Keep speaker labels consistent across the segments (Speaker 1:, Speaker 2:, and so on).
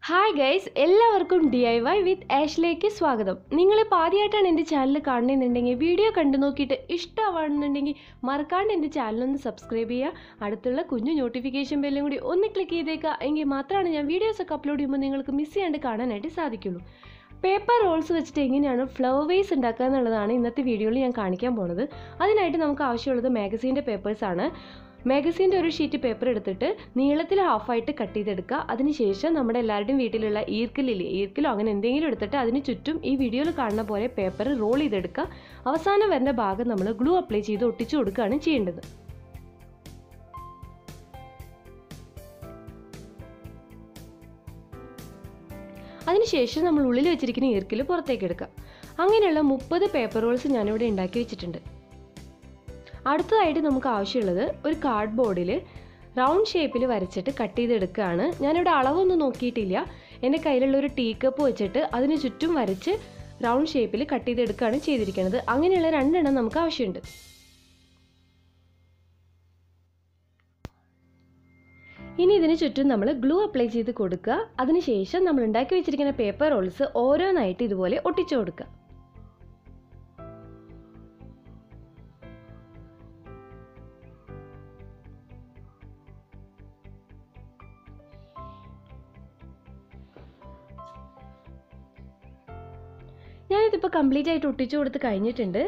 Speaker 1: Hi guys, എല്ലാവർക്കും DIY വിത്ത് ആഷ്ലേക്ക് സ്വാഗതം. നിങ്ങളിപ്പോൾ ആദ്യമായിട്ടാണ് എൻ്റെ ചാനൽ കാണുന്നുണ്ടെങ്കിൽ വീഡിയോ കണ്ടു നോക്കിയിട്ട് ഇഷ്ടമാണെന്നുണ്ടെങ്കിൽ മറക്കാണ്ട് എൻ്റെ ചാനലൊന്ന് സബ്സ്ക്രൈബ് ചെയ്യുക. അടുത്തുള്ള കുഞ്ഞു നോട്ടിഫിക്കേഷൻ ബെല്ലും കൂടി ഒന്ന് ക്ലിക്ക് ചെയ്തേക്കുക. എങ്കിൽ മാത്രമാണ് ഞാൻ വീഡിയോസൊക്കെ അപ്ലോഡ് ചെയ്യുമ്പോൾ നിങ്ങൾക്ക് മിസ് ചെയ്യാണ്ട് കാണാനായിട്ട് സാധിക്കുള്ളൂ. പേപ്പർ റോൾസ് വെച്ചിട്ട് എങ്ങനെയാണ് ഫ്ലവർ വേസ് ഉണ്ടാക്കുക എന്നുള്ളതാണ് ഇന്നത്തെ വീഡിയോയിൽ ഞാൻ കാണിക്കാൻ പോകുന്നത്. അതിനായിട്ട് നമുക്ക് ആവശ്യമുള്ളത് മാഗസീൻ്റെ പേപ്പേഴ്സാണ്. മാഗസീൻ്റെ ഒരു ഷീറ്റ് പേപ്പർ എടുത്തിട്ട് നീളത്തിൽ ഹാഫായിട്ട് കട്ട് ചെയ്തെടുക്കുക. അതിനുശേഷം നമ്മുടെ എല്ലാവരുടെയും വീട്ടിലുള്ള ഈർക്കിലോ അങ്ങനെ എന്തെങ്കിലും എടുത്തിട്ട് അതിന് ചുറ്റും ഈ വീഡിയോയിൽ കാണുന്ന പോലെ പേപ്പർ റോൾ ചെയ്തെടുക്കുക. അവസാനം വരുന്ന ഭാഗം നമ്മൾ ഗ്ലൂ അപ്ലൈ ചെയ്ത് ഒട്ടിച്ചു കൊടുക്കുകയാണ് ചെയ്യേണ്ടത്. അതിനുശേഷം നമ്മൾ ഉള്ളിൽ വെച്ചിരിക്കുന്ന ഈർക്കിൽ പുറത്തേക്ക് എടുക്കുക. അങ്ങനെയുള്ള 30 പേപ്പർ റോൾസ് ഞാനിവിടെ ഉണ്ടാക്കി വെച്ചിട്ടുണ്ട്. അടുത്തതായിട്ട് നമുക്ക് ആവശ്യമുള്ളത് ഒരു കാർഡ് ബോർഡിൽ റൗണ്ട് ഷേപ്പിൽ വരച്ചിട്ട് കട്ട് ചെയ്തെടുക്കുകയാണ്. ഞാനിവിടെ അളവൊന്നും നോക്കിയിട്ടില്ല. എൻ്റെ കയ്യിലുള്ള ഒരു ടീ കപ്പ് വെച്ചിട്ട് അതിന് ചുറ്റും വരച്ച് റൗണ്ട് ഷേപ്പിൽ കട്ട് ചെയ്തെടുക്കുകയാണ് ചെയ്തിരിക്കുന്നത്. അങ്ങനെയുള്ള 2 എണ്ണം നമുക്ക് ആവശ്യമുണ്ട്. ഇനി ഇതിന് ചുറ്റും നമ്മൾ ഗ്ലൂ അപ്ലൈ ചെയ്ത് കൊടുക്കുക. അതിനുശേഷം നമ്മൾ ഉണ്ടാക്കി വെച്ചിരിക്കുന്ന പേപ്പർ റോൾസ് ഓരോന്നായിട്ട് ഇതുപോലെ ഒട്ടിച്ചു കൊടുക്കുക. ഞാനിതിപ്പോൾ കംപ്ലീറ്റ് ആയിട്ട് ഒട്ടിച്ചു കൊടുത്ത് കഴിഞ്ഞിട്ടുണ്ട്.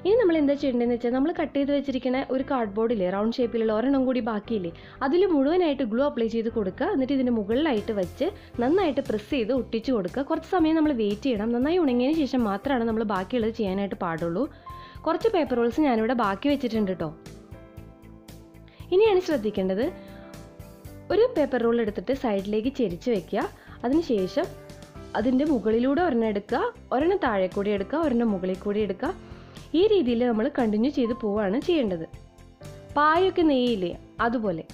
Speaker 1: ഇനി നമ്മൾ എന്താ ചെയ്യേണ്ടതെന്ന് വെച്ചാൽ നമ്മൾ കട്ട് ചെയ്ത് വെച്ചിരിക്കുന്ന ഒരു കാർഡ് ബോർഡില്ലേ റൗണ്ട് ഷേപ്പിലുള്ള ഒരെണ്ണം കൂടി ബാക്കിയില്ലേ, അതിൽ മുഴുവനായിട്ട് ഗ്ലൂ അപ്ലൈ ചെയ്ത് കൊടുക്കുക. എന്നിട്ട് ഇതിൻ്റെ മുകളിലായിട്ട് വെച്ച് നന്നായിട്ട് പ്രസ് ചെയ്ത് ഒട്ടിച്ചു കൊടുക്കുക. കുറച്ച് സമയം നമ്മൾ വെയിറ്റ് ചെയ്യണം. നന്നായി ഉണങ്ങിയതിന് ശേഷം മാത്രമാണ് നമ്മൾ ബാക്കിയുള്ളത് ചെയ്യാനായിട്ട് പാടുള്ളൂ. കുറച്ച് പേപ്പർ റോൾസ് ഞാനിവിടെ ബാക്കി വെച്ചിട്ടുണ്ട് കേട്ടോ. ഇനിയാണ് ശ്രദ്ധിക്കേണ്ടത്, ഒരു പേപ്പർ റോൾ എടുത്തിട്ട് സൈഡിലേക്ക് ചെരിച്ച് വെക്കുക. അതിനുശേഷം അതിൻ്റെ മുകളിലൂടെ ഒരെണ്ണം എടുക്കുക, ഒരെണ്ണം താഴെ കൂടി എടുക്കുക, ഒരെണ്ണം മുകളിൽ കൂടി എടുക്കുക. ഈ രീതിയിൽ നമ്മൾ കണ്ടിന്യൂ ചെയ്ത് പോവുകയാണ് ചെയ്യേണ്ടത്. പായൊക്കെ നെയ്യില്ലേ അതുപോലെ.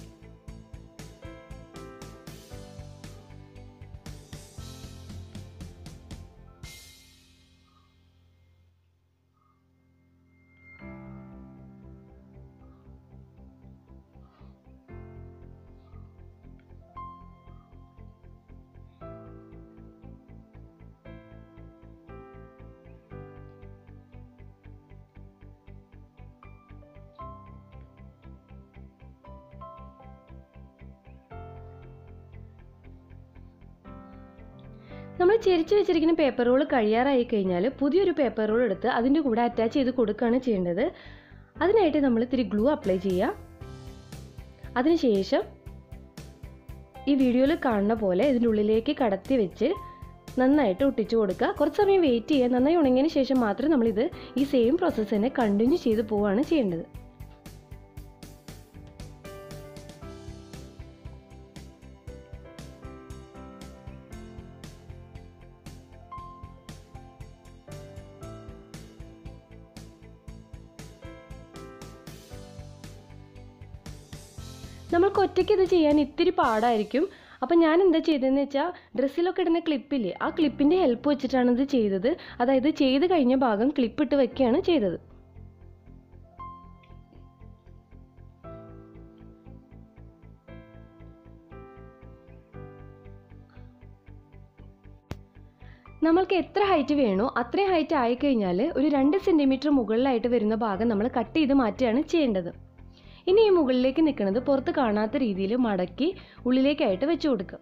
Speaker 1: നമ്മൾ ചെരിച്ച് വെച്ചിരിക്കുന്ന പേപ്പർ റോൾ കഴിയാറായി കഴിഞ്ഞാൽ പുതിയൊരു പേപ്പർ റോൾ എടുത്ത് അതിൻ്റെ കൂടെ അറ്റാച്ച് ചെയ്ത് കൊടുക്കുകയാണ് ചെയ്യേണ്ടത്. അതിനായിട്ട് നമ്മൾ ഇത്തിരി ഗ്ലൂ അപ്ലൈ ചെയ്യുക. അതിനുശേഷം ഈ വീഡിയോയിൽ കാണുന്ന പോലെ ഇതിൻ്റെ ഉള്ളിലേക്ക് കടത്തി വെച്ച് നന്നായിട്ട് ഒട്ടിച്ചു കൊടുക്കുക. കുറച്ച് സമയം വെയിറ്റ് ചെയ്യുക. നന്നായി ഉണങ്ങിയതിന് ശേഷം മാത്രമേ നമ്മളിത് ഈ സെയിം പ്രോസസ്സ് തന്നെ കണ്ടിന്യൂ ചെയ്ത് പോവുകയാണ് ചെയ്യേണ്ടത്. നമ്മൾക്ക് ഒറ്റയ്ക്ക് ഇത് ചെയ്യാൻ ഇത്തിരി പാടായിരിക്കും. അപ്പം ഞാൻ എന്താ ചെയ്തതെന്ന് വെച്ചാൽ ഡ്രസ്സിലൊക്കെ ഇടുന്ന ക്ലിപ്പില്ലേ, ആ ക്ലിപ്പിൻ്റെ ഹെൽപ്പ് വെച്ചിട്ടാണ് ഇത് ചെയ്തത്. അതായത് ചെയ്ത് കഴിഞ്ഞ ഭാഗം ക്ലിപ്പിട്ട് വെക്കുകയാണ് ചെയ്തത്. നമ്മൾക്ക് എത്ര ഹൈറ്റ് വേണോ അത്രയും ഹൈറ്റ് ആയിക്കഴിഞ്ഞാൽ ഒരു 2 സെൻറ്റിമീറ്റർ മുകളിലായിട്ട് വരുന്ന ഭാഗം നമ്മൾ കട്ട് ചെയ്ത് മാറ്റുകയാണ് ചെയ്യേണ്ടത്. ഇനി ഈ മുകളിലേക്ക് നിൽക്കുന്നത് പുറത്ത് കാണാത്ത രീതിയിൽ മടക്കി ഉള്ളിലേക്കായിട്ട് വെച്ച് കൊടുക്കുക.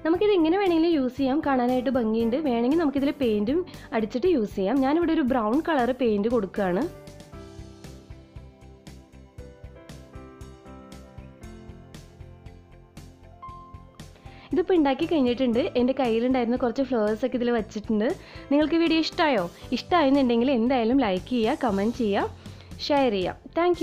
Speaker 1: നമുക്കിത് എങ്ങനെ വേണമെങ്കിലും യൂസ് ചെയ്യാം, കാണാനായിട്ട് ഭംഗിയുണ്ട്. വേണമെങ്കിൽ നമുക്കിതിൽ പെയിൻറ്റും അടിച്ചിട്ട് യൂസ് ചെയ്യാം. ഞാനിവിടെ ഒരു ബ്രൗൺ കളർ പെയിൻറ്റ് കൊടുക്കുകയാണ്. ഇതിപ്പോൾ ഉണ്ടാക്കി കഴിഞ്ഞിട്ടുണ്ട്. എൻ്റെ കയ്യിലുണ്ടായിരുന്ന കുറച്ച് ഫ്ലവേഴ്സൊക്കെ ഇതിൽ വെച്ചിട്ടുണ്ട്. നിങ്ങൾക്ക് വീഡിയോ ഇഷ്ടമായെന്നുണ്ടെങ്കിൽ എന്തായാലും ലൈക്ക് ചെയ്യുക, കമൻറ്റ് ചെയ്യുക, ഷെയർ ചെയ്യുക. താങ്ക്